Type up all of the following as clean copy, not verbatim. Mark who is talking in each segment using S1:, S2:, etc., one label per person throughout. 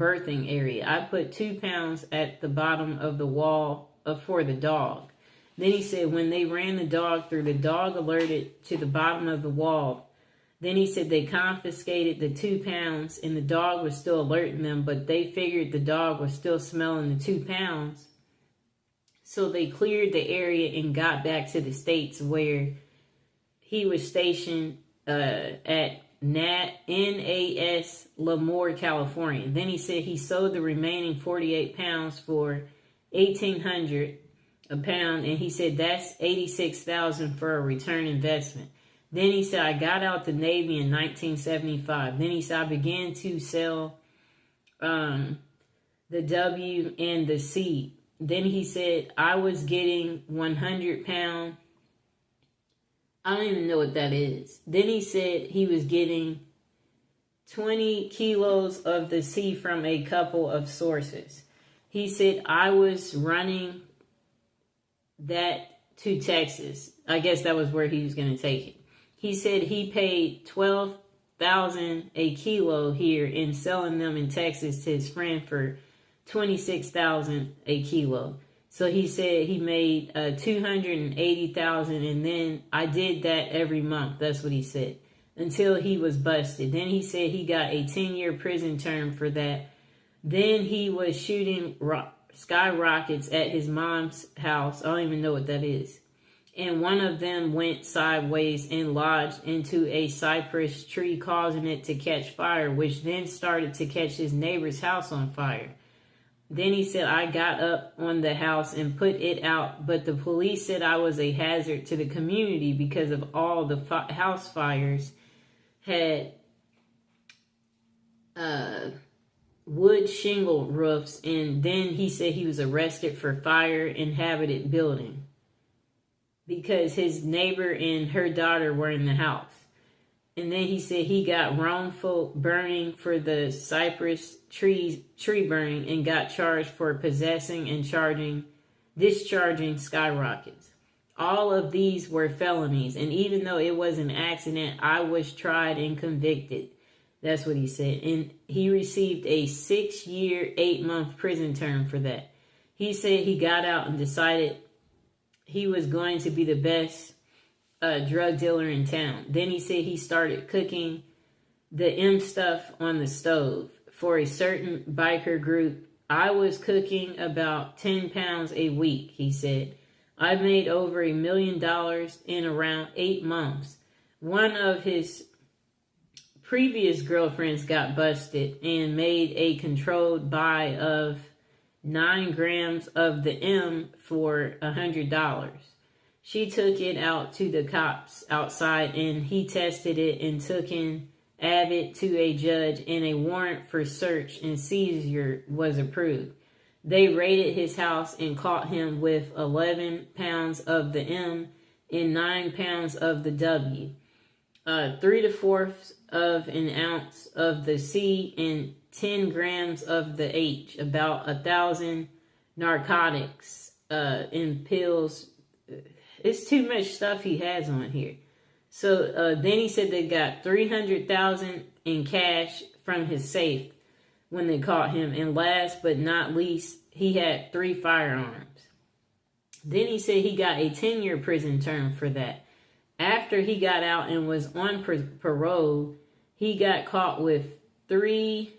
S1: birthing area. I put 2 pounds at the bottom of the wall for the dog. Then he said when they ran the dog through, the dog alerted to the bottom of the wall. Then he said they confiscated the 2 pounds and the dog was still alerting them, but they figured the dog was still smelling the 2 pounds. So they cleared the area and got back to the States where he was stationed at NAS Lemoore, California. Then he said he sold the remaining 48 pounds for $1,800 a pound, and he said that's $86,000 for a return investment. Then he said I got out the Navy in 1975. Then he said I began to sell the W and the C. Then he said I was getting 100-pound. I don't even know what that is. Then he said he was getting 20 kilos of the C from a couple of sources. He said I was running that to Texas. I guess that was where he was going to take it. He said he paid $12,000 a kilo here and selling them in Texas to his friend for $26,000 a kilo. So he said he made $280,000, and then I did that every month. That's what he said, until he was busted. Then he said he got a 10-year prison term for that. Then he was shooting skyrockets at his mom's house. I don't even know what that is. And one of them went sideways and lodged into a cypress tree, causing it to catch fire, which then started to catch his neighbor's house on fire. Then he said, I got up on the house and put it out, but the police said I was a hazard to the community because of all the house fires had wood shingle roofs. And then he said he was arrested for fire inhabited building because his neighbor and her daughter were in the house. And then he said he got wrongful burning for the cypress tree burning and got charged for possessing and discharging skyrockets. All of these were felonies. And even though it was an accident, I was tried and convicted. That's what he said. And he received a 6-year, 8-month prison term for that. He said he got out and decided he was going to be the best drug dealer in town. Then he said he started cooking the M stuff on the stove for a certain biker group. I was cooking about 10 pounds a week, he said. I made over $1 million in around 8 months. One of his previous girlfriends got busted and made a controlled buy of 9 grams of the M for $100. She took it out to the cops outside and he tested it and took in Abbott to a judge, and a warrant for search and seizure was approved. They raided his house and caught him with 11 pounds of the M and 9 pounds of the W, 3/4 of an ounce of the C and 10 grams of the H, about 1,000 narcotics in pills. It's too much stuff he has on here. So then he said they got $300,000 in cash from his safe when they caught him. And last but not least, he had 3 firearms. Then he said he got a 10-year prison term for that. After he got out and was on parole, he got caught with 3...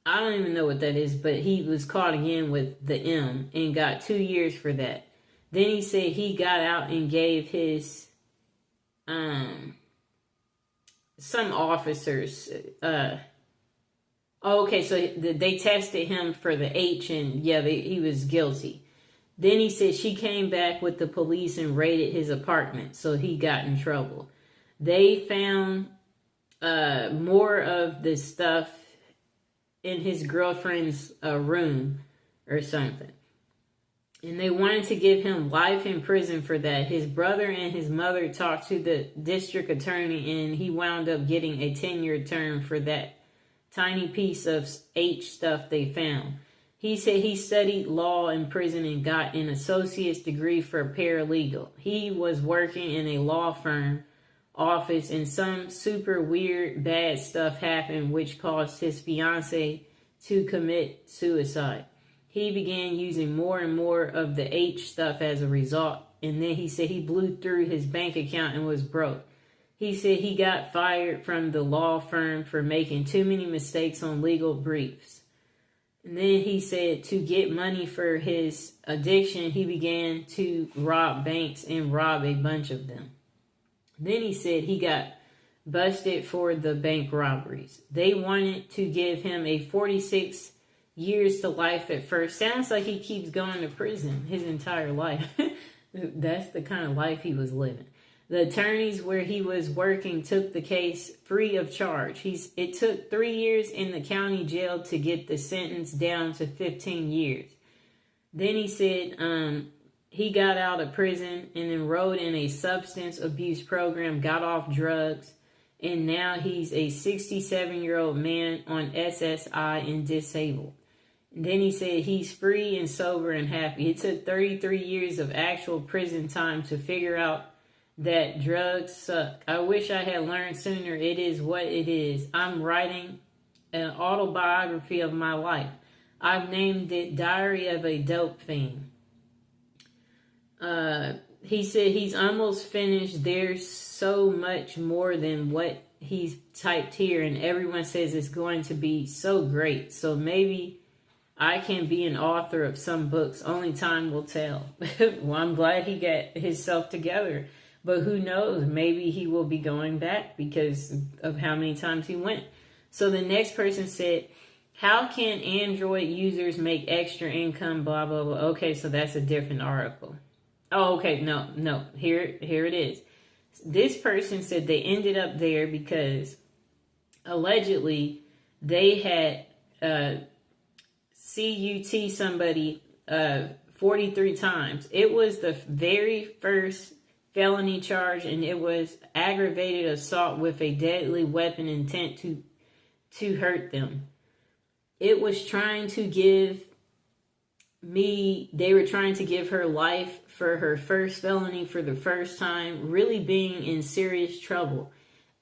S1: I don't even know what that is, but he was caught again with the M and got 2 years for that. Then he said he got out and gave his, some officers, okay, so they tested him for the H and yeah, he was guilty. Then he said she came back with the police and raided his apartment, so he got in trouble. They found more of the stuff in his girlfriend's room or something. And they wanted to give him life in prison for that. His brother and his mother talked to the district attorney, and he wound up getting a 10-year term for that tiny piece of H stuff they found. He said he studied law in prison and got an associate's degree for paralegal. He was working in a law firm office, and some super weird bad stuff happened, which caused his fiance to commit suicide. He began using more and more of the H stuff as a result, and then he said he blew through his bank account and was broke. He said he got fired from the law firm for making too many mistakes on legal briefs. And then he said to get money for his addiction, he began to rob banks and rob a bunch of them. Then he said he got busted for the bank robberies. They wanted to give him a 46 years to life at first. Sounds like he keeps going to prison his entire life. That's the kind of life he was living. The attorneys where he was working took the case free of charge. It took 3 years in the county jail to get the sentence down to 15 years. Then he said he got out of prison and enrolled in a substance abuse program, got off drugs, and now he's a 67-year-old man on SSI and disabled. And then he said he's free and sober and happy. It took 33 years of actual prison time to figure out that drugs suck. I wish I had learned sooner. It is what it is. I'm writing an autobiography of my life. I've named it Diary of a Dope Fiend. He said he's almost finished. There's so much more than what he's typed here, and everyone says it's going to be so great. So maybe I can be an author of some books. Only time will tell. Well, I'm glad he got himself together. But who knows? Maybe he will be going back because of how many times he went. So the next person said, how can Android users make extra income, blah, blah, blah. Okay, so that's a different article. Oh, okay, no. Here it is. This person said they ended up there because allegedly they had CUT somebody 43 times. It was the very first felony charge, and it was aggravated assault with a deadly weapon intent to hurt them. It was trying to give they were trying to give her life for her first felony for the first time, really being in serious trouble.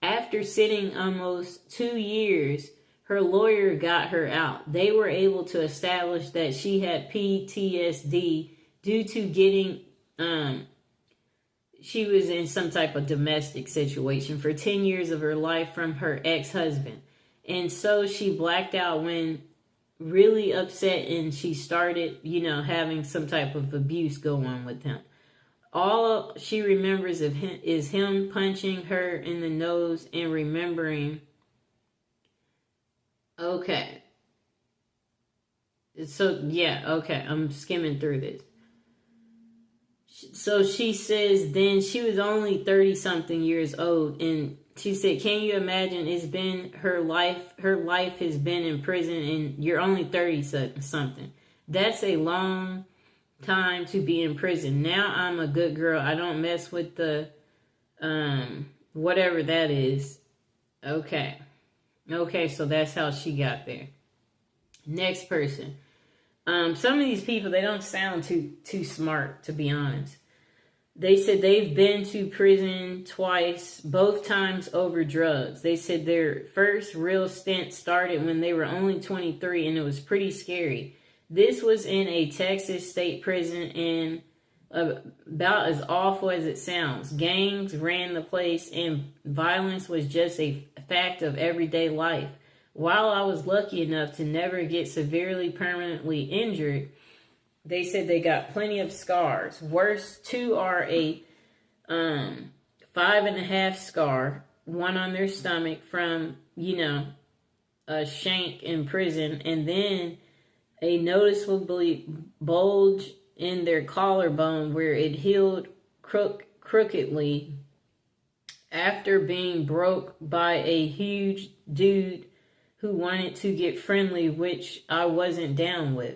S1: After sitting almost 2 years, her lawyer got her out. They were able to establish that she had PTSD due to getting she was in some type of domestic situation for 10 years of her life from her ex-husband. And so she blacked out when really upset, and she started, having some type of abuse go on with him. All she remembers of him is him punching her in the nose and remembering. Okay. So, yeah, okay. I'm skimming through this. So she says then she was only 30-something years old, and she said, can you imagine, it's been her life has been in prison, and you're only 30-something. That's a long time to be in prison. Now I'm a good girl. I don't mess with the, whatever that is. Okay, so that's how she got there. Next person. Some of these people, they don't sound too smart, to be honest. They said they've been to prison twice, both times over drugs. They said their first real stint started when they were only 23, and it was pretty scary. This was in a Texas state prison, and about as awful as it sounds. Gangs ran the place, and violence was just a fact of everyday life. While I was lucky enough to never get severely permanently injured, they said they got plenty of scars. Worst two are a 5.5 scar, one on their stomach from, a shank in prison, and then a noticeably bulge in their collarbone where it healed crookedly after being broke by a huge dude who wanted to get friendly, which I wasn't down with.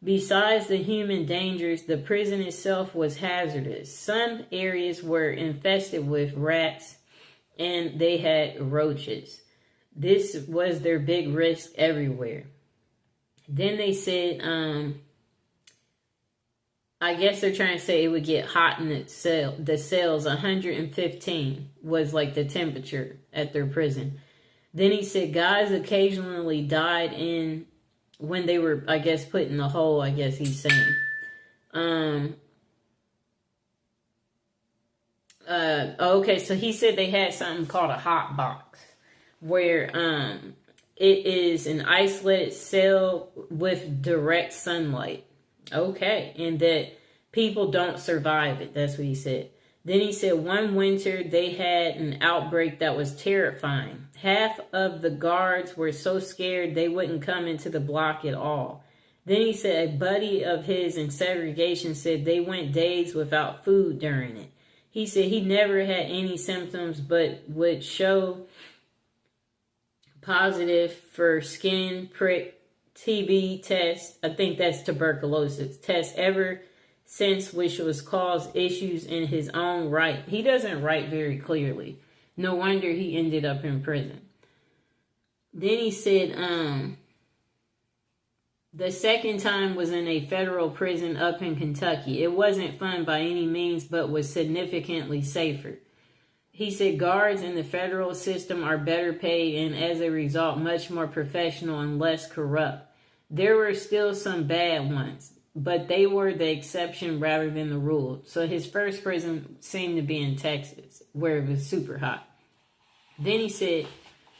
S1: Besides the human dangers, the prison itself was hazardous. Some areas were infested with rats, and they had roaches. This was their big risk everywhere. Then they said, I guess they're trying to say it would get hot in the cells. 115 was like the temperature at their prison. Then he said guys occasionally died in when they were, I guess, put in the hole. I guess he's saying. Okay, so he said they had something called a hot box, where it is an isolated cell with direct sunlight. Okay, and that people don't survive it. That's what he said. Then he said one winter they had an outbreak that was terrifying. Half of the guards were so scared they wouldn't come into the block at all. Then he said a buddy of his in segregation said they went days without food during it. He said he never had any symptoms but would show positive for skin prick, TB test. I think that's tuberculosis test ever since, which was caused issues in his own right. He doesn't write very clearly. No wonder he ended up in prison. Then he said the second time was in a federal prison up in Kentucky. It wasn't fun by any means, but was significantly safer. He said guards in the federal system are better paid and as a result much more professional and less corrupt. There were still some bad ones, but they were the exception rather than the rule. So his first prison seemed to be in Texas, where it was super hot. Then he said,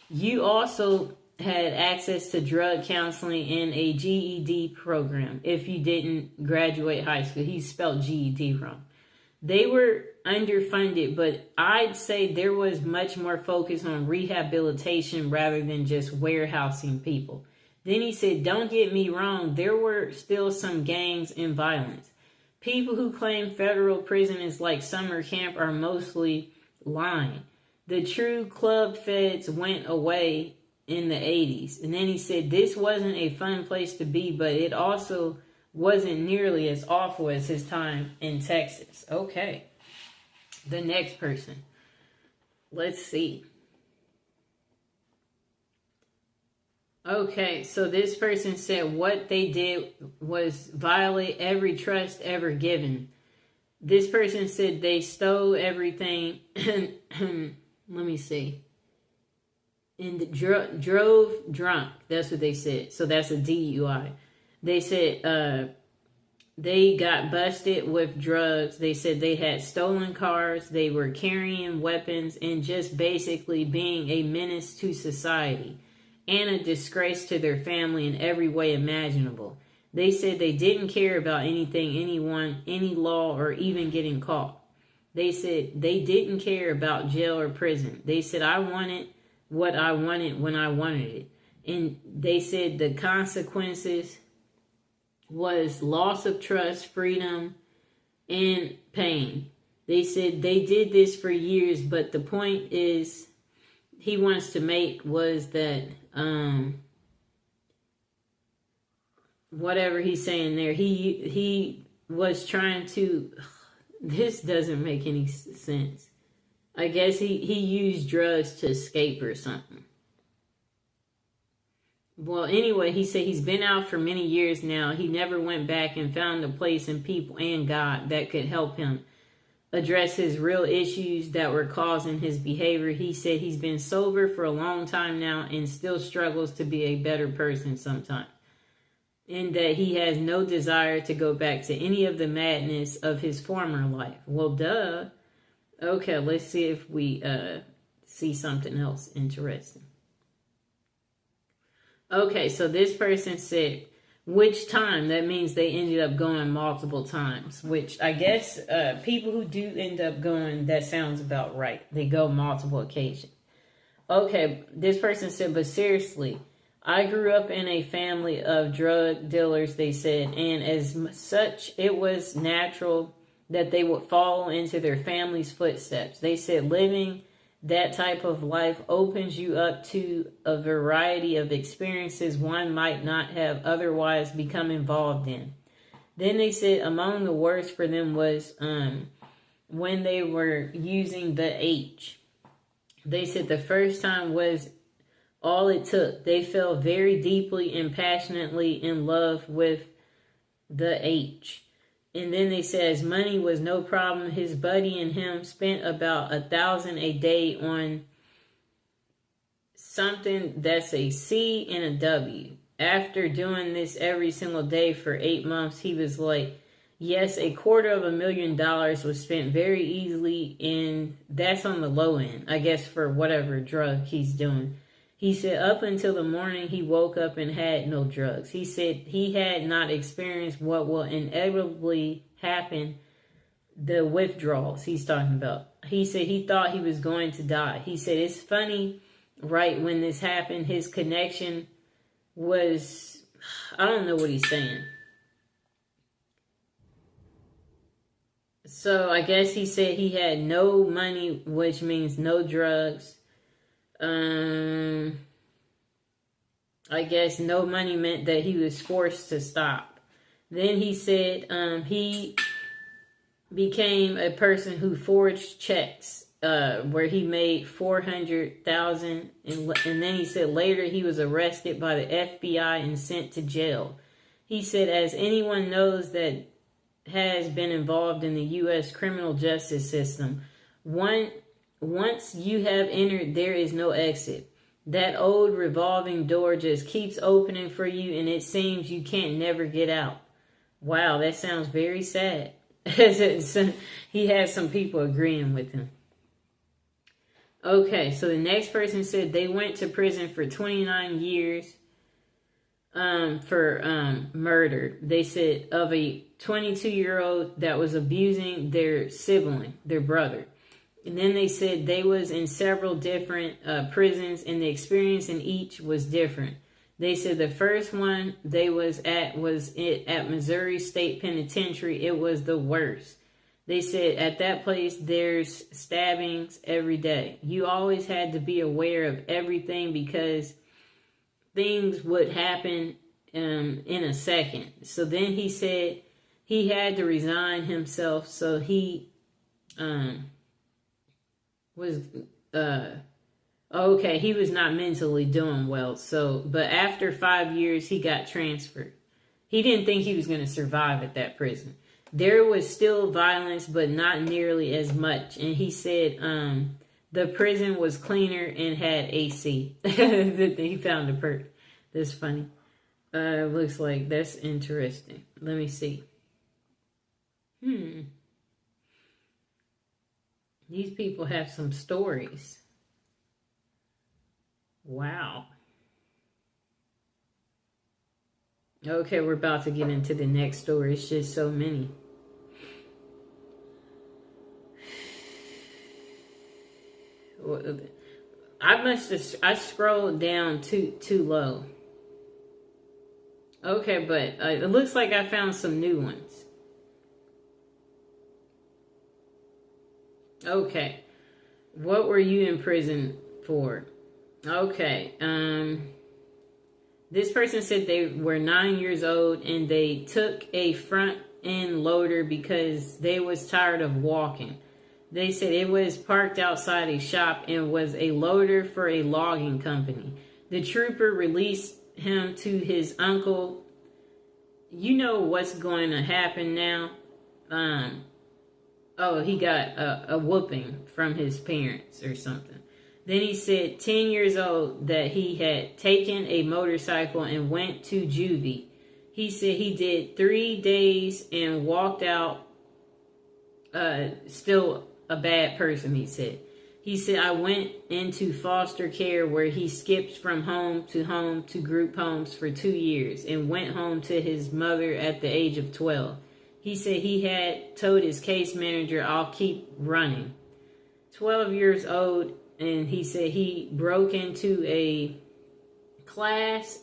S1: you also had access to drug counseling and a GED program if you didn't graduate high school. He spelled GED wrong. They were underfunded, but I'd say there was much more focus on rehabilitation rather than just warehousing people. Then he said, don't get me wrong, there were still some gangs and violence. People who claim federal prison is like summer camp are mostly lying. The true club feds went away in the 80s. And then he said, this wasn't a fun place to be, but it also wasn't nearly as awful as his time in Texas. Okay. The next person. Let's see. Okay, so this person said what they did was violate every trust ever given. This person said they stole everything. Let me see. And drove drunk. That's what they said. So that's a DUI. They said they got busted with drugs. They said they had stolen cars. They were carrying weapons and just basically being a menace to society and a disgrace to their family in every way imaginable. They said they didn't care about anything, anyone, any law, or even getting caught. They said they didn't care about jail or prison. They said, I wanted what I wanted when I wanted it. And they said the consequences was loss of trust, freedom, and pain. They said they did this for years, but the point is he wants to make was that whatever he's saying there, he was trying to, this doesn't make any sense. I guess he used drugs to escape or something. Well, anyway, he said he's been out for many years now. He never went back and found a place in people and God that could help him address his real issues that were causing his behavior. He said he's been sober for a long time now and still struggles to be a better person sometimes. And that he has no desire to go back to any of the madness of his former life. Well, duh. Okay, let's see if we see something else interesting. Okay, so this person said, which time? That means they ended up going multiple times, which I guess people who do end up going, that sounds about right. They go multiple occasions. Okay, this person said, but seriously, I grew up in a family of drug dealers, they said, and as such, it was natural that they would follow into their family's footsteps. They said living that type of life opens you up to a variety of experiences one might not have otherwise become involved in. Then they said among the worst for them was when they were using the H. They said the first time was all it took. They fell very deeply and passionately in love with the H. And then they says money was no problem. His buddy and him spent about $1,000 a day on something that's a C and a W. After doing this every single day for 8 months, he was like, yes, $250,000 was spent very easily, and that's on the low end, I guess, for whatever drug he's doing. He said up until the morning he woke up and had no drugs. He said he had not experienced what will inevitably happen, the withdrawals he's talking about. He said he thought he was going to die. He said it's funny, right when this happened, his connection was, I don't know what he's saying. So I guess he said he had no money, which means no drugs. I guess no money meant that he was forced to stop. Then he said he became a person who forged checks where he made $400,000, and then he said later he was arrested by the FBI and sent to jail. He said, as anyone knows that has been involved in the U.S. criminal justice system, once you have entered, there is no exit. That old revolving door just keeps opening for you, and it seems you can't never get out. Wow, that sounds very sad. He has some people agreeing with him. Okay, so the next person said they went to prison for 29 years for murder. They said of a 22-year-old that was abusing their sibling, their brother. And then they said they was in several different prisons, and the experience in each was different. They said the first one they was at Missouri State Penitentiary. It was the worst. They said at that place there's stabbings every day. You always had to be aware of everything because things would happen in a second. So then he said he had to resign himself. So he was okay, he was not mentally doing well. So, but after 5 years, he got transferred. He didn't think he was going to survive at that prison. There was still violence, but not nearly as much. And he said the prison was cleaner and had AC. He found a perk. That's funny. Looks like that's interesting. Let me see. These people have some stories. Wow. Okay, we're about to get into the next story. It's just so many. I scrolled down too low. Okay, but it looks like I found some new ones. Okay. What were you in prison for? Okay. This person said they were 9 years old and they took a front end loader because they was tired of walking. They said it was parked outside a shop and was a loader for a logging company. The trooper released him to his uncle. You know what's going to happen now? He got a whooping from his parents or something. Then he said 10 years old that he had taken a motorcycle and went to juvie. He said he did 3 days and walked out still a bad person, he said. He said, I went into foster care where he skipped from home to group homes for 2 years and went home to his mother at the age of 12. He said he had told his case manager, I'll keep running. 12 years old, and he said he broke into a class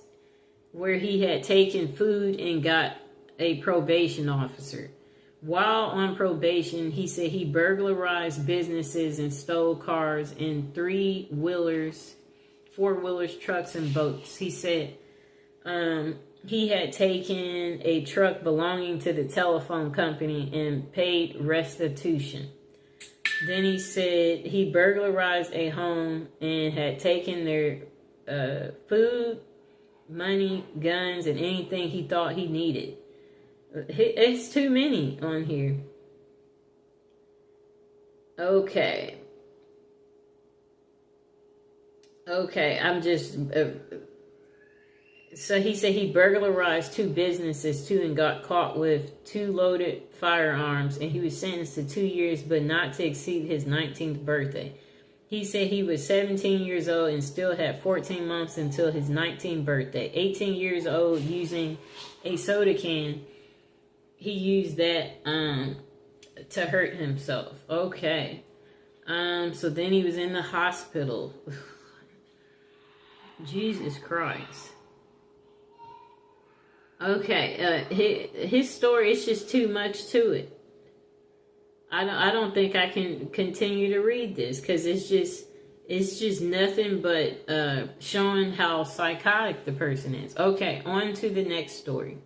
S1: where he had taken food and got a probation officer. While on probation, he said he burglarized businesses and stole cars and 4-wheelers, trucks, and boats. He said he had taken a truck belonging to the telephone company and paid restitution. Then he said he burglarized a home and had taken their food, money, guns, and anything he thought he needed. It's too many on here. Okay. Okay, I'm just... so he said he burglarized 2 businesses too and got caught with 2 loaded firearms, and he was sentenced to 2 years but not to exceed his 19th birthday. He said he was 17 years old and still had 14 months until his 19th birthday. 18 years old, using a soda can. He used that to hurt himself. Okay. So then he was in the hospital. Jesus Christ. Okay, his story, it's just too much to it. I don't think I can continue to read this, because it's just nothing but showing how psychotic the person is. Okay, on to the next story.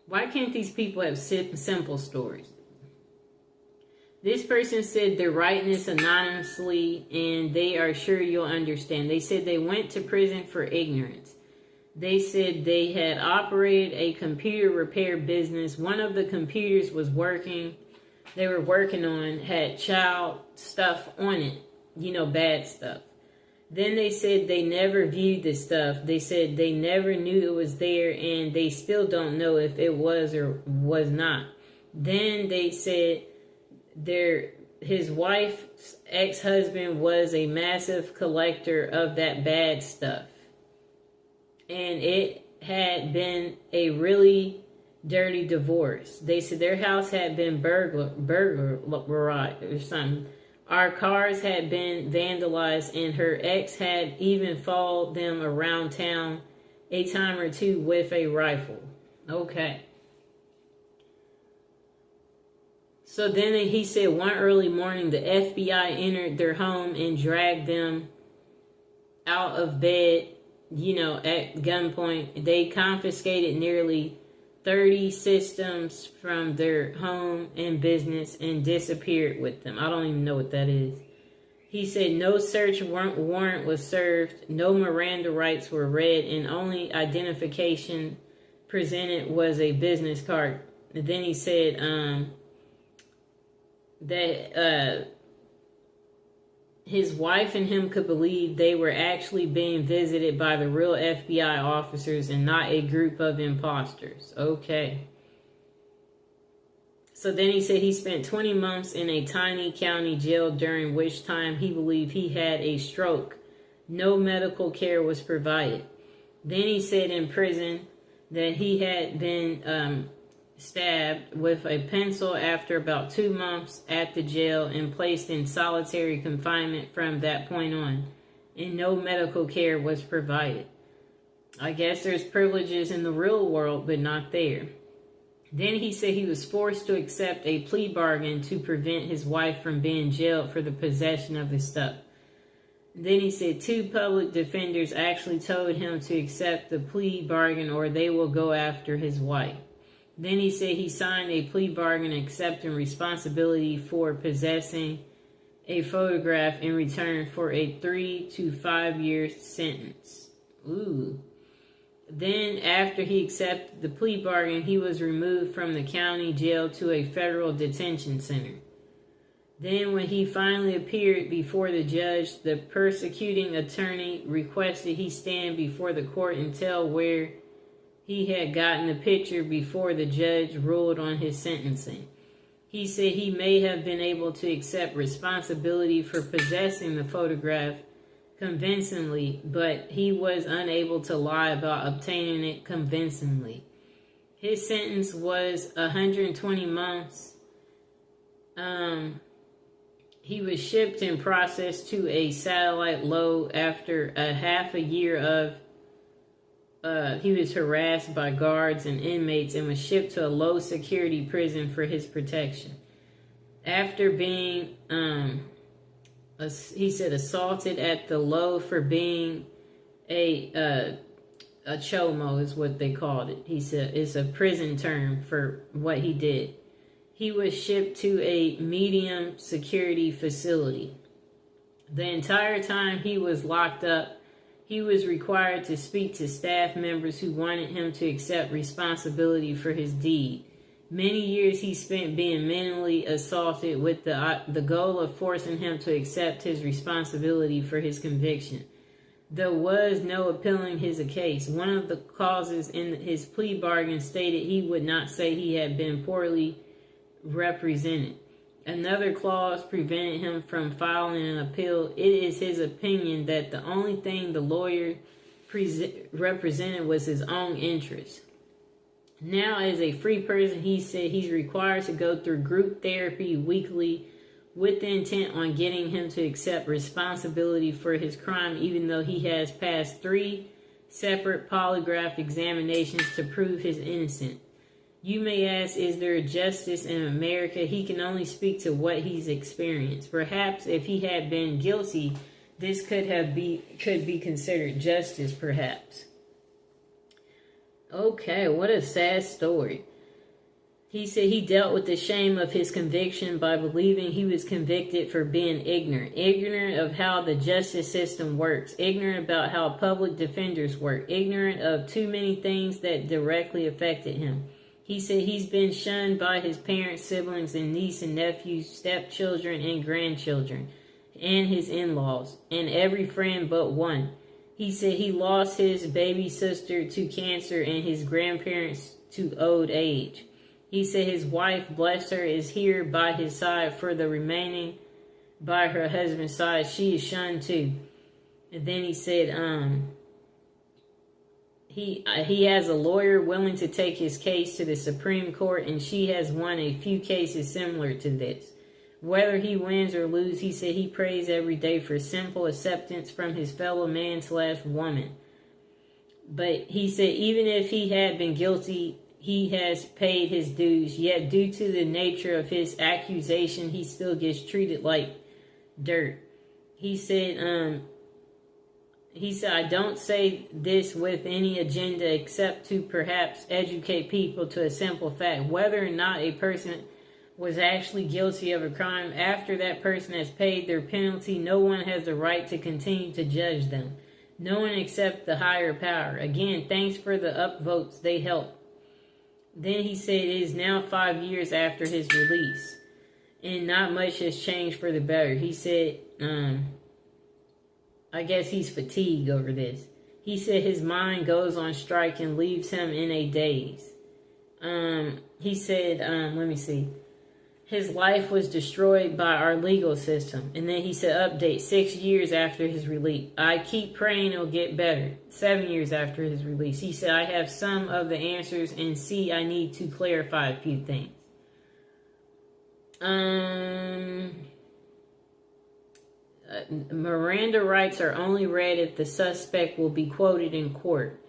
S1: Why can't these people have simple stories? This person said they're writing this anonymously and they are sure you'll understand. They said they went to prison for ignorance. They said they had operated a computer repair business. One of the computers they were working on had child stuff on it, bad stuff. Then they said they never viewed the stuff. They said they never knew it was there, and they still don't know if it was or was not. Then they said his wife's ex-husband was a massive collector of that bad stuff. And it had been a really dirty divorce. They said their house had been burglarized or something. Our cars had been vandalized, and her ex had even followed them around town a time or two with a rifle. Okay. So then he said one early morning the FBI entered their home and dragged them out of bed, at gunpoint. They confiscated nearly 30 systems from their home and business and disappeared with them. I don't even know what that is. He said no search warrant was served, no Miranda rights were read, and only identification presented was a business card. And then he said that his wife and him could believe they were actually being visited by the real FBI officers and not a group of imposters. Okay. So then he said he spent 20 months in a tiny county jail, during which time he believed he had a stroke. No medical care was provided. Then he said in prison that he had been stabbed with a pencil after about 2 months at the jail and placed in solitary confinement from that point on, and no medical care was provided. I guess there's privileges in the real world, but not there. Then he said he was forced to accept a plea bargain to prevent his wife from being jailed for the possession of the stuff. Then he said 2 public defenders actually told him to accept the plea bargain or they will go after his wife. Then he said he signed a plea bargain accepting responsibility for possessing a photograph in return for a 3 to 5 year sentence. Ooh. Then after he accepted the plea bargain, he was removed from the county jail to a federal detention center. Then when he finally appeared before the judge, the prosecuting attorney requested he stand before the court and tell where he had gotten the picture before the judge ruled on his sentencing. He said he may have been able to accept responsibility for possessing the photograph convincingly, but he was unable to lie about obtaining it convincingly. His sentence was 120 months. He was shipped and processed to a satellite load after a half a year of he was harassed by guards and inmates and was shipped to a low security prison for his protection. After being, he said, assaulted at the low for being a chomo is what they called it. He said it's a prison term for what he did. He was shipped to a medium security facility. The entire time he was locked up, He was required to speak to staff members who wanted him to accept responsibility for his deed. Many years he spent being mentally assaulted with the goal of forcing him to accept his responsibility for his conviction. There was no appealing his case. One of the clauses in his plea bargain stated he would not say he had been poorly represented. Another clause prevented him from filing an appeal. It is his opinion that the only thing the lawyer represented was his own interest. Now, as a free person, he said he's required to go through group therapy weekly with the intent on getting him to accept responsibility for his crime, even though he has passed 3 separate polygraph examinations to prove his innocence. You may ask, is there justice in America? He can only speak to what he's experienced. Perhaps if he had been guilty, this could be considered justice, perhaps. Okay, what a sad story. He said he dealt with the shame of his conviction by believing he was convicted for being ignorant of how the justice system works, ignorant about how public defenders work, ignorant of too many things that directly affected him. He said he's been shunned by his parents, siblings, and niece and nephews, stepchildren, and grandchildren, and his in-laws, and every friend but one. He said he lost his baby sister to cancer and his grandparents to old age. He said his wife, bless her, is here by his side for the remaining by her husband's side. She is shunned too. And then he said, he has a lawyer willing to take his case to the Supreme Court, and she has won a few cases similar to this. Whether he wins or loses, he said he prays every day for simple acceptance from his fellow man/woman. But he said even if he had been guilty, he has paid his dues. Yet due to the nature of his accusation, he still gets treated like dirt. He said, I don't say this with any agenda except to perhaps educate people to a simple fact. Whether or not a person was actually guilty of a crime, after that person has paid their penalty, no one has the right to continue to judge them. No one except the higher power. Again, thanks for the upvotes. They help. Then he said it is now 5 years after his release, and not much has changed for the better. He said, I guess he's fatigued over this. He said his mind goes on strike and leaves him in a daze. He said, let me see. His life was destroyed by our legal system. And then he said, update, 6 years after his release. I keep praying it'll get better. 7 years after his release. He said, I have some of the answers and see I need to clarify a few things. Miranda rights are only read if the suspect will be quoted in court.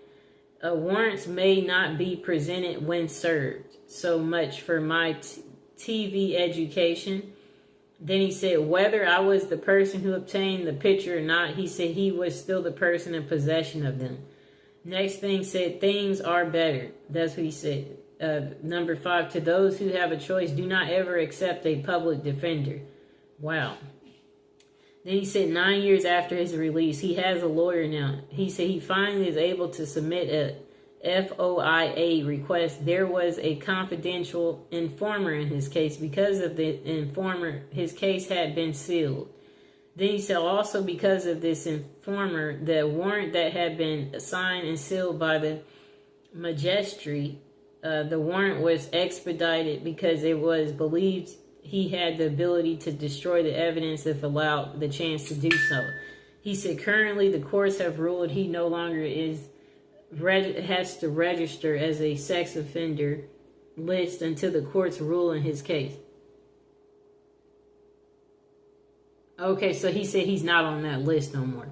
S1: Warrants may not be presented when served. So much for my TV education. Then he said, whether I was the person who obtained the picture or not, he said he was still the person in possession of them. Next thing said, things are better. That's what he said. Number 5, to those who have a choice, do not ever accept a public defender. Wow. Then he said 9 years after his release, he has a lawyer now. He said he finally is able to submit a FOIA request. There was a confidential informer in his case. Because of the informer, his case had been sealed. Then he said also because of this informer, the warrant that had been signed and sealed by the magistrate, the warrant was expedited because it was believed he had the ability to destroy the evidence if allowed the chance to do so. He said currently the courts have ruled he no longer has to register as a sex offender list until the courts rule in his case. Okay, so he said he's not on that list no more.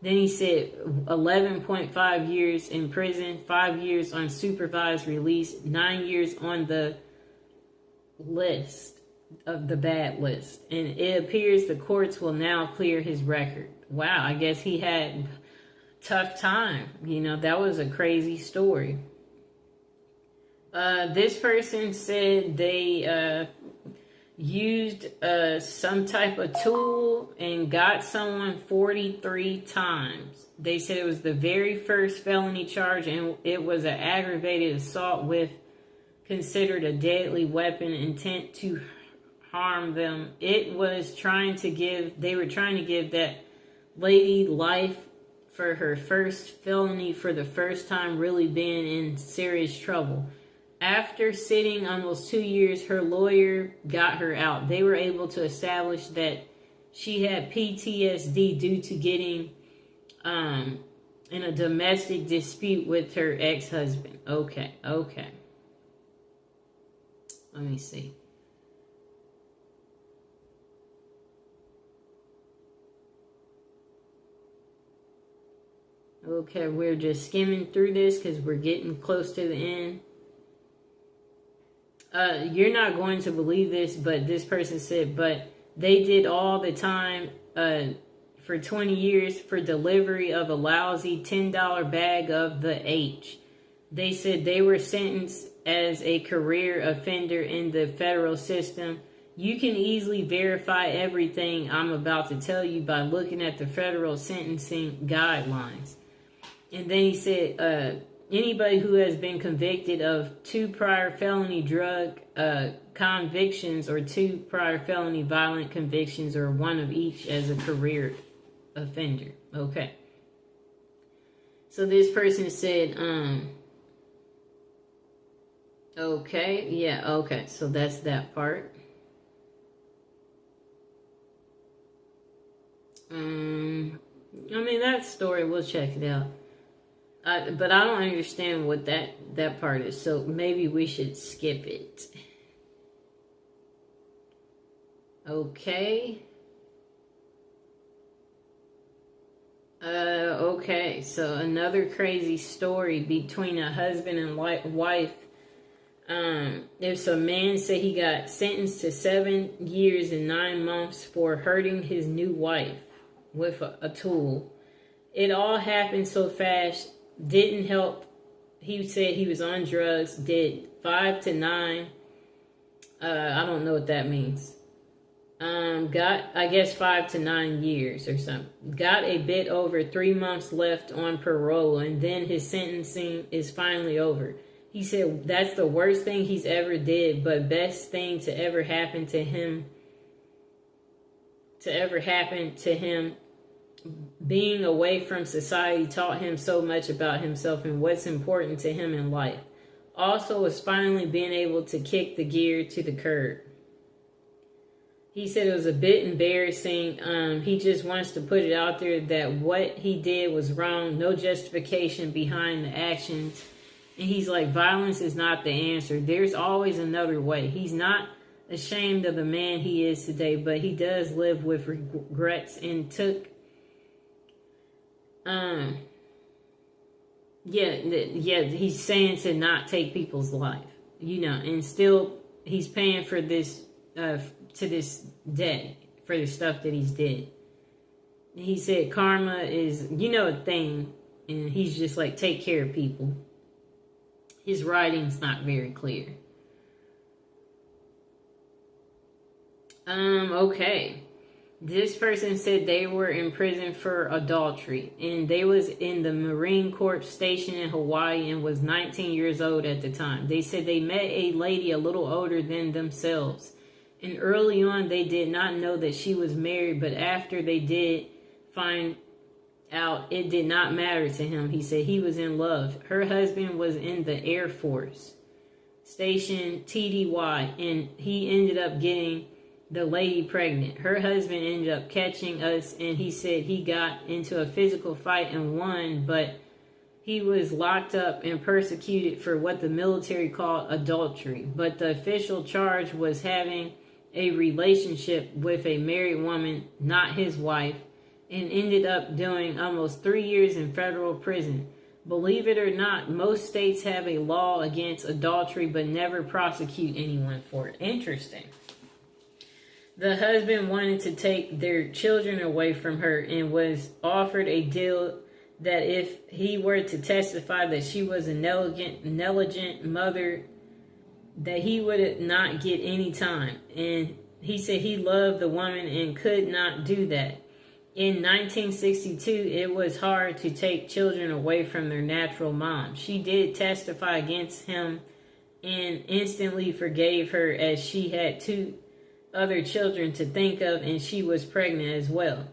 S1: Then he said 11.5 years in prison, 5 years on supervised release, 9 years on the list of the bad list. And it appears the courts will now clear his record. Wow, I guess he had tough time. You know, that was a crazy story. This person said they used some type of tool and got someone 43 times. They said it was the very first felony charge, and it was an aggravated assault with considered a deadly weapon, intent to harm them. They were trying to give that lady life for her first felony, for the first time really being in serious trouble. After sitting almost 2 years, her lawyer got her out. They were able to establish that she had PTSD due to getting in a domestic dispute with her ex-husband. Okay. Let me see. Okay, we're just skimming through this because we're getting close to the end. You're not going to believe this, but this person said, but they did all the time for 20 years for delivery of a lousy $10 bag of the H. They said they were sentenced as a career offender in the federal system. You can easily verify everything I'm about to tell you by looking at the federal sentencing guidelines. And then he said, anybody who has been convicted of 2 prior felony drug convictions or 2 prior felony violent convictions or 1 of each as a career offender. Okay. So this person said, okay, yeah, okay. So that's that part. I mean, that story, we'll check it out. But I don't understand what that part is, so maybe we should skip it. Okay. Okay, so another crazy story between a husband and wife. If a man said he got sentenced to 7 years and 9 months for hurting his new wife with a tool. It all happened so fast. Didn't help. He said he was on drugs. Did 5 to 9. I don't know what that means. Got, I guess, 5 to 9 years or something. Got a bit over 3 months left on parole, and then his sentencing is finally over. He said that's the worst thing he's ever did, but best thing to ever happen to him. Being away from society taught him so much about himself and what's important to him in life. Also was finally being able to kick the gear to the curb. He said it was a bit embarrassing. He just wants to put it out there that what he did was wrong. No justification behind the actions. And he's like, violence is not the answer. There's always another way. He's not ashamed of the man he is today, but he does live with regrets and took... he's saying to not take people's life, and still he's paying for this, to this day, for the stuff that he's did. He said karma is, a thing, and he's just like, take care of people. His writing's not very clear. Okay. This person said they were in prison for adultery, and they was in the Marine Corps station in Hawaii and was 19 years old at the time. They said they met a lady a little older than themselves, and early on they did not know that she was married, but after they did find out, it did not matter to him. He said he was in love. Her husband was in the Air Force, station TDY, and he ended up getting the lady pregnant. Her husband ended up catching us, and he said he got into a physical fight and won, but he was locked up and persecuted for what the military called adultery. But the official charge was having a relationship with a married woman, not his wife, and ended up doing almost 3 years in federal prison. Believe it or not, most states have a law against adultery but never prosecute anyone for it. Interesting. The husband wanted to take their children away from her and was offered a deal that if he were to testify that she was a negligent mother, that he would not get any time. And he said he loved the woman and could not do that. In 1962, it was hard to take children away from their natural mom. She did testify against him and instantly forgave her, as she had 2 other children to think of and she was pregnant as well.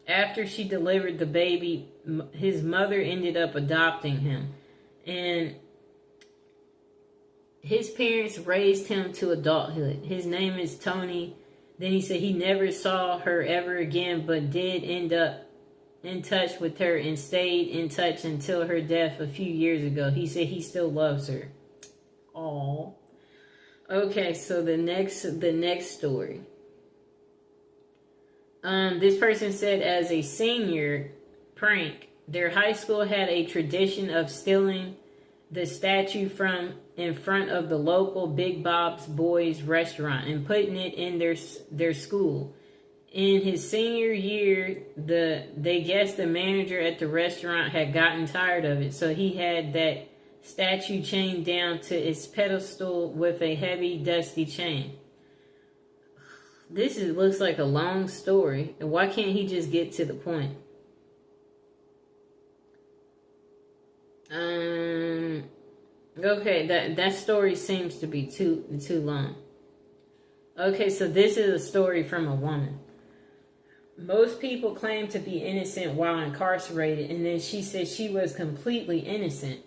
S1: After she delivered the baby, his mother ended up adopting him. And his parents raised him to adulthood. His name is Tony. Then he said he never saw her ever again, but did end up in touch with her and stayed in touch until her death a few years ago. He said he still loves her. Aww. Okay, so the next story. This person said, as a senior prank, their high school had a tradition of stealing the statue from in front of the local Big Bob's Boys restaurant and putting it in their school. In his senior year, they guessed the manager at the restaurant had gotten tired of it, so he had that statue chained down to its pedestal with a heavy, dusty chain. Looks like a long story. And why can't he just get to the point? Okay, that story seems to be too long. Okay, so this is a story from a woman. Most people claim to be innocent while incarcerated, and then she said she was completely innocent.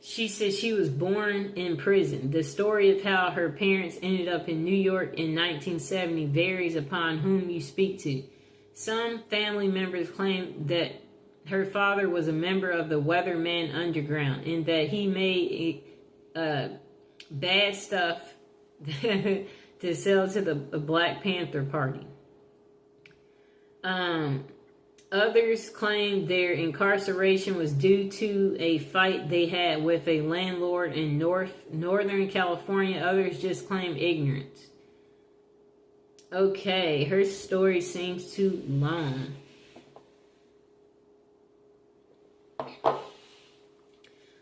S1: She said she was born in prison. The story of how her parents ended up in New York in 1970 varies upon whom you speak to. Some family members claim that her father was a member of the Weatherman Underground and that he made bad stuff to sell to the Black Panther Party. Others claim their incarceration was due to a fight they had with a landlord in Northern California. Others just claim ignorance. Okay, her story seems too long.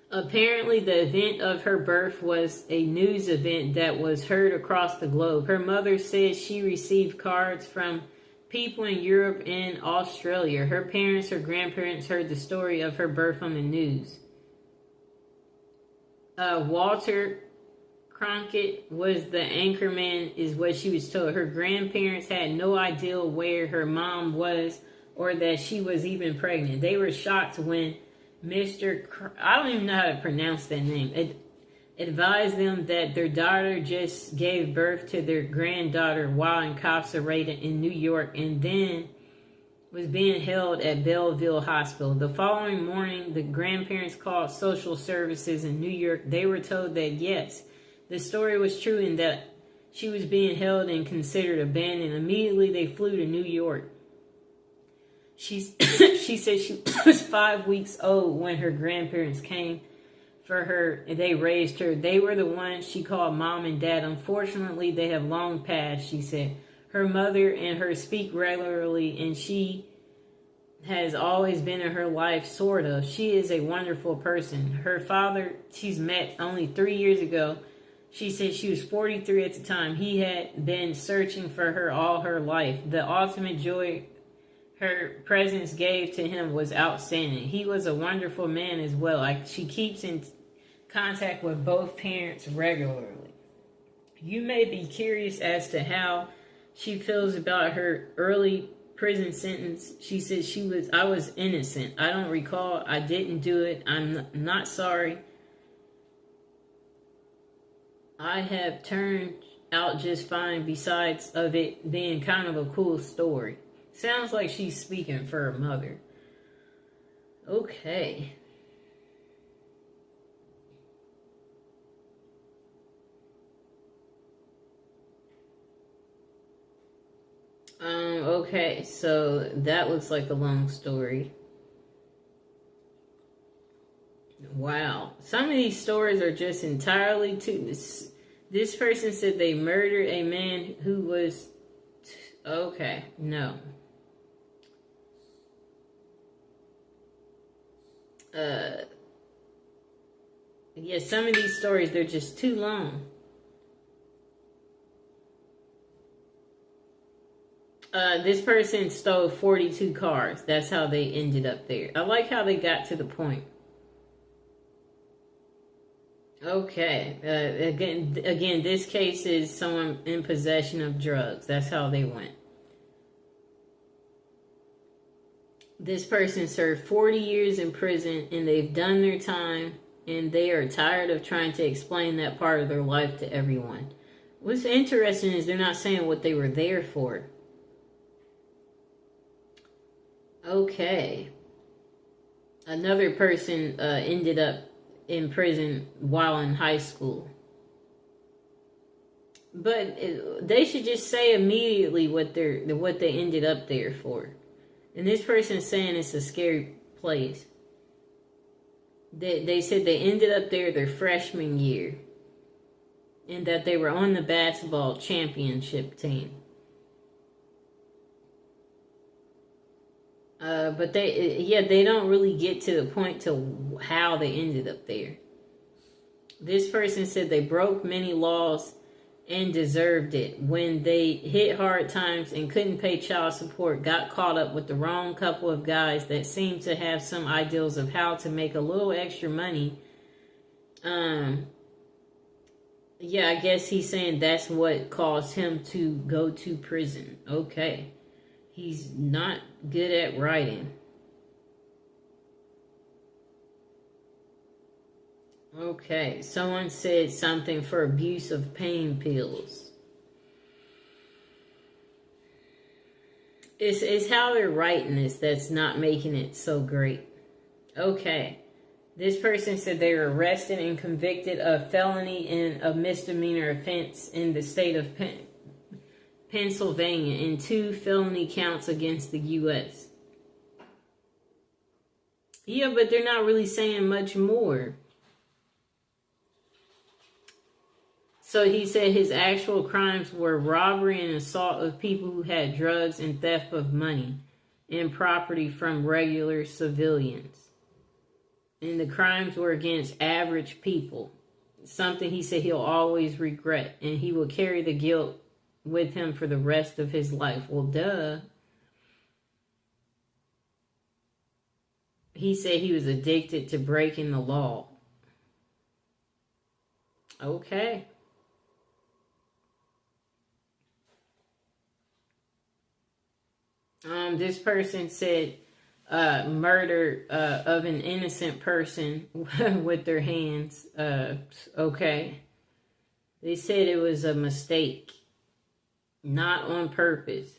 S1: Apparently, the event of her birth was a news event that was heard across the globe. Her mother says she received cards from people in Europe and Australia. Her parents or grandparents heard the story of her birth on the news. Walter Cronkite was the anchorman, is what she was told. Her grandparents had no idea where her mom was or that she was even pregnant. They were shocked when I don't even know how to pronounce that name, advised them that their daughter just gave birth to their granddaughter while incarcerated in New York and then was being held at Belleville Hospital. The following morning, the grandparents called social services in New York. They were told that yes, the story was true and that she was being held and considered abandoned. Immediately, they flew to New York. She said she was 5 weeks old when her grandparents came for her. They raised her. They were the ones she called mom and dad. Unfortunately, they have long passed, she said. Her mother and her speak regularly, and she has always been in her life, sort of. She is a wonderful person. Her father, she's met only 3 years ago. She said she was 43 at the time. He had been searching for her all her life. The ultimate joy her presence gave to him was outstanding. He was a wonderful man as well. She keeps in contact with both parents regularly. You may be curious as to how she feels about her early prison sentence. She said I was innocent. I don't recall. I didn't do it. I'm not sorry. I have turned out just fine besides of it being kind of a cool story. Sounds like she's speaking for her mother. Okay. Okay, so that looks like a long story. Wow. Some of these stories are just entirely too... This person said they murdered a man who was... Okay, no. Yeah, some of these stories, they're just too long. This person stole 42 cars. That's how they ended up there. I like how they got to the point. Okay. Again, this case is someone in possession of drugs. That's how they went. This person served 40 years in prison and they've done their time and they are tired of trying to explain that part of their life to everyone. What's interesting is they're not saying what they were there for. Okay. Another person ended up in prison while in high school. But they should just say immediately what they ended up there for. And this person is saying it's a scary place. They said they ended up there their freshman year. And that they were on the basketball championship team. But they don't really get to the point to how they ended up there. This person said they broke many laws and deserved it. When they hit hard times and couldn't pay child support, got caught up with the wrong couple of guys that seemed to have some ideals of how to make a little extra money. Yeah, I guess he's saying that's what caused him to go to prison. Okay. He's not good at writing. Okay, someone said something for abuse of pain pills. It's how they're writing this that's not making it so great. Okay. This person said they were arrested and convicted of felony and a misdemeanor offense in the state of Pennsylvania and 2 felony counts against the U.S. Yeah, but they're not really saying much more. So he said his actual crimes were robbery and assault of people who had drugs and theft of money and property from regular civilians. And the crimes were against average people. Something he said he'll always regret. And he will carry the guilt with him for the rest of his life. Well, duh. He said he was addicted to breaking the law. Okay. This person said murder of an innocent person with their hands. Okay. They said it was a mistake. Not on purpose.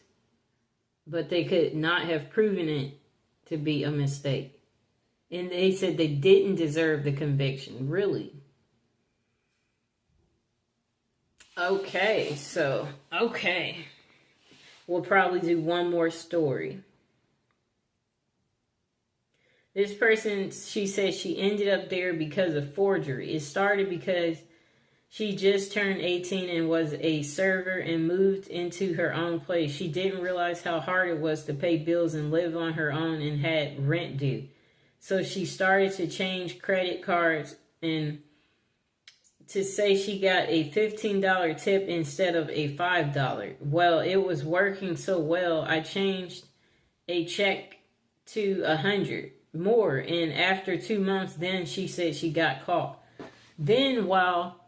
S1: But they could not have proven it to be a mistake. And they said they didn't deserve the conviction. Really? Okay, so, okay. We'll probably do one more story. This person, she said she ended up there because of forgery. It started because she just turned 18 and was a server and moved into her own place. She didn't realize how hard it was to pay bills and live on her own and had rent due. So she started to change credit cards and to say she got a $15 tip instead of a $5. Well, it was working so well, I changed a check to $100 more. And after 2 months, then she said she got caught. Then while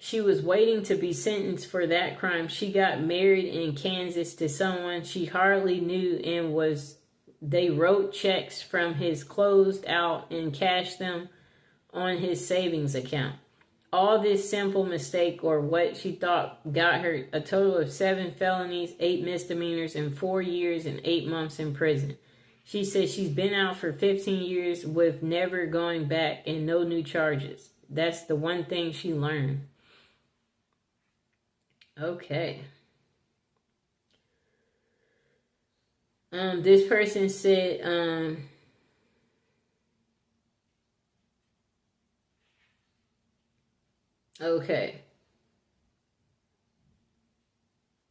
S1: she was waiting to be sentenced for that crime, she got married in Kansas to someone she hardly knew and they wrote checks from his closed out and cashed them on his savings account. All this simple mistake, or what she thought, got her a total of 7 felonies, 8 misdemeanors, and 4 years and 8 months in prison. She says she's been out for 15 years with never going back and no new charges. That's the one thing she learned. Okay. This person said, okay.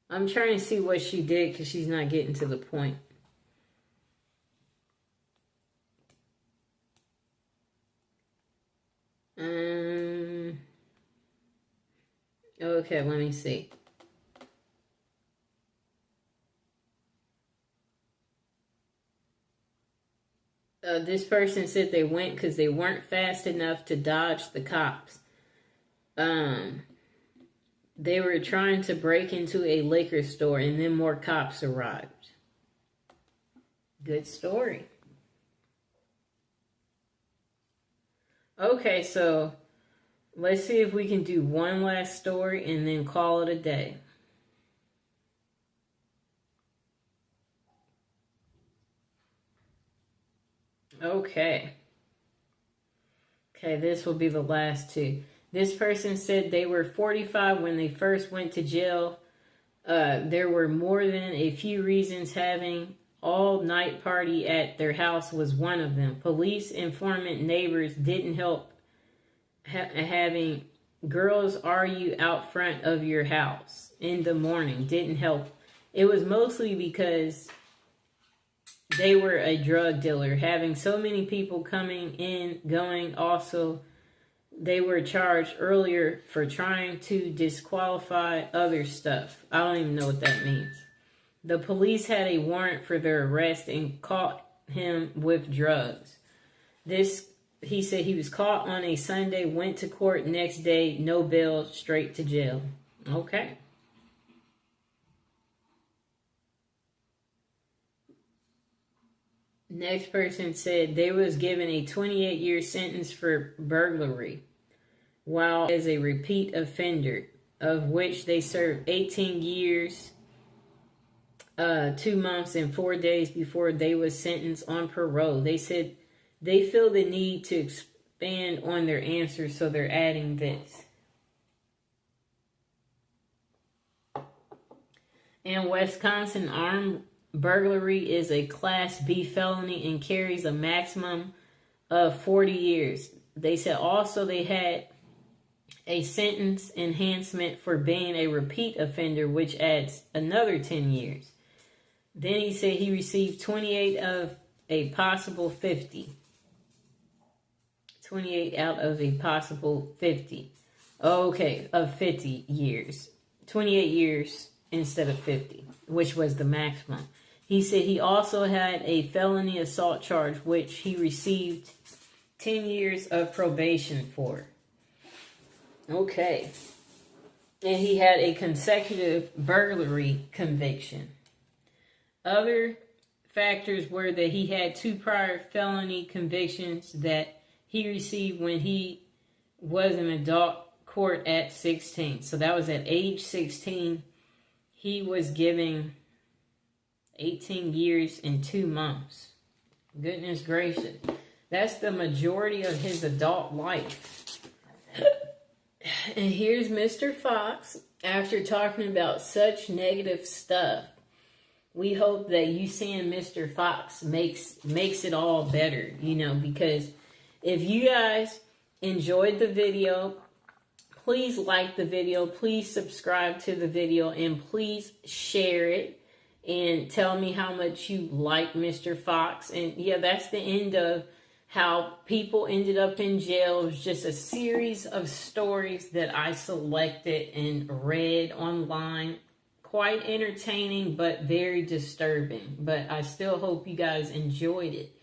S1: I'm trying to see what she did because she's not getting to the point. Okay, let me see. This person said they went because they weren't fast enough to dodge the cops. They were trying to break into a liquor store and then more cops arrived. Good story. Okay, so let's see if we can do one last story and then call it a day. Okay, this will be the last two. This person said they were 45 when they first went to jail. There were more than a few reasons. Having all-night party at their house was one of them. Police informant neighbors didn't help. Having girls argue out front of your house in the morning didn't help. It was mostly because they were a drug dealer. Having so many people coming in, going, also they were charged earlier for trying to disqualify other stuff. I don't even know what that means. The police had a warrant for their arrest and caught him with drugs. He said he was caught on a Sunday, went to court next day, no bail, straight to jail. Okay. Next person said they was given a 28-year sentence for burglary, while as a repeat offender, of which they served 18 years, 2 months, and 4 days before they was sentenced on parole. They said they feel the need to expand on their answers, so they're adding this. In Wisconsin, armed burglary is a Class B felony and carries a maximum of 40 years. They said also they had a sentence enhancement for being a repeat offender, which adds another 10 years. Then he said he received 28 of a possible 50. 28 out of a possible 50. Okay, of 50 years. 28 years instead of 50, which was the maximum. He said he also had a felony assault charge, which he received 10 years of probation for. Okay. And he had a consecutive burglary conviction. Other factors were that he had 2 prior felony convictions that he received when he was in adult court at 16. So that was at age 16. He was given 18 years and 2 months. Goodness gracious. That's the majority of his adult life. And here's Mr. Fox, after talking about such negative stuff. We hope that you seeing Mr. Fox makes it all better, because if you guys enjoyed the video, please like the video, please subscribe to the video, and please share it. And tell me how much you like Mr. Fox. And yeah, that's the end of how people ended up in jail. It was just a series of stories that I selected and read online. Quite entertaining, but very disturbing. But I still hope you guys enjoyed it.